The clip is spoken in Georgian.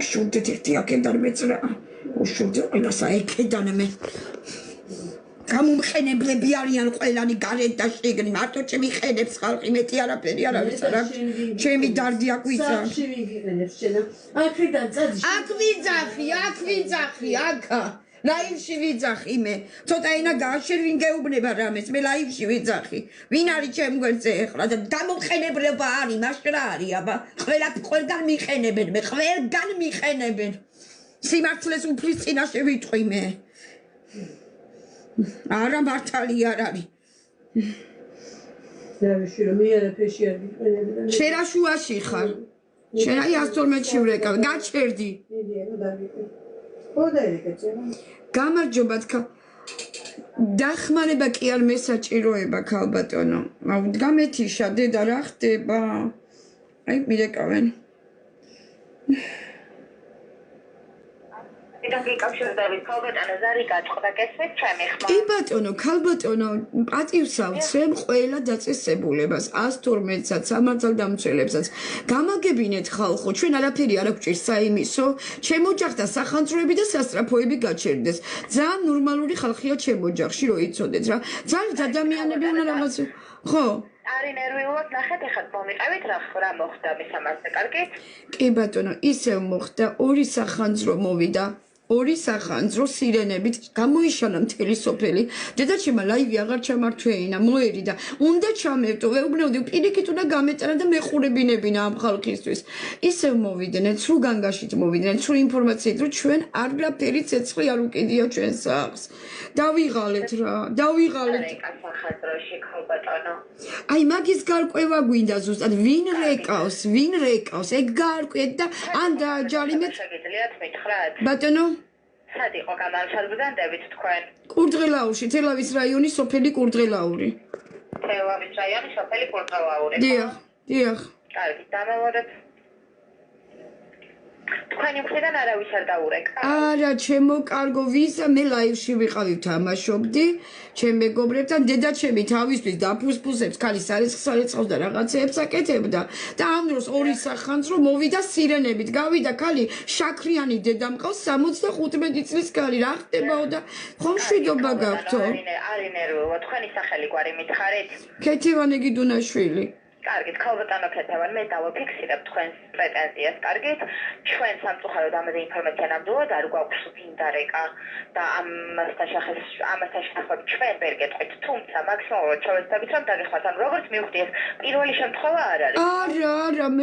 შურდეთ ერთი აქედან მეწრა უშურდე ყველა საერთედან მე გამომხენებლები არიან ყველანი გარეთ და შიგნით მარტო ჩემი ხენებს ხალხი მეტი არაფერი არ არის რა ჩემი დარდი აქ ვიცა აქ ვიძახი აქა ლაივში ვიძახი მე ცოტა ენა გააშერ ვინ გეუბნება რამეს მე ლაივში ვიძახი ვინ არის ჩემ გვერდზე ეხლა და დამოხენებლება არის მაშკრა არის აბა ყველგან მიყენებენ მე ყველგან მიყენებენ სიმართლეს უფლის წინაშე ვიტყვი მე არა მართალი არ არის დავიში რომ მე არაფერში არ ვიყენებდა შენ რა შუაში ხარ შენ აი 112-ში ვრეკავ გაჩერდი გამარჯობა თქვა დახმარება კი არ მესაჭიროება ქალბატონო გამეთიშა დედა რა ხდება აი მირეკავენ კი ბატონო ქალბატონო პატივსავცემ ყველა დაწესებულებას 112-საც სამართალდამცველებსაც გამაგებინეთ ხალხო ჩვენ არაფერი არ გვჭირს საიმისო ჩემ ოჯახთან სახანძროები და სასტრაფოები გაჩერდეს ძალიან ნორმალური ხალხია ჩემ ოჯახში რო იცოდეთ რა ძალიან ადამიანები უნდა რაღაც ხო არი ნერვიულად ნახეთ ეხლა მომიყევით რა მოხდა მისამართზე კარგი კი ბატონო ისევ მოხდა ორი სახანძრო მოვიდა ორი სახანძრო სირენებით გამოიშალა მთელი სოფელი დედაჩემმა ლაივი აღარ ჩამართვეინა მოერი და უნდა ჩამერთო ვეუბნევდი პირიქით უნდა გამეტანა და მეყურებინებინა ამ ხალხისთვის ისევ მოვიდნენ სრულ განგაშით მოვიდნენ სრულ ინფორმაციით რომ ჩვენ არაფერი ცეცხლი არ უკიდია ჩვენ სახლს დავიღალეთ რა დავიღალეთ აი მაგის გარკვევა გვინდა ზუსტად ვინ რეკავს ეგ გარკვეთ და ან დააჯალიმეთ ბატონო სად იყო გამარჯვებანდებით თქვენ კურდღელაურში თელავის რაიონის სოფელი კურდღელაური თელავის რაიონის სოფელი კურდღელაური დიახ კარგი დამევარეთ თქვენი მხრიდან არავის არ დაურეკა არა ჩემო კარგო ვისა მე ლაივში ვიყავი თამაშობდი ჩემ მეგობრებთან დედაჩემი თავისთვის დაფუსფუსებს ქალის სარიცხს არეცხავს და რაღაცეებს აკეთებდა და ამ დროს ორი სახანძრო მოვიდა სირენებით გავიდა ქალი შაქრიანი დედა მყავს 75 წლის ქალი რა ხდებაო და ხომ შვიდობა გაქვთო არი ნერვიულო თქვენი სახელი გვარი მითხარით ქეთევანე გიდუნაშვილი კარგით, ქალბატონო ქეთევან, მე დავაფიქსირებ თქვენს პრეტენზიას, კარგით? ჩვენ სამწუხაროდ ამაზე ინფორმაცია ნამდვილად არ გვაქვს ვინ დარეკა და ამასთან შეხება ჩვენ ვერ გეტყვით, თუმცა მაქსიმალურად შევეცდებით რომ დაგეხმართ, ან როგორც მივხვდი ეს პირველი შემთხვევა არ არის. არა, მე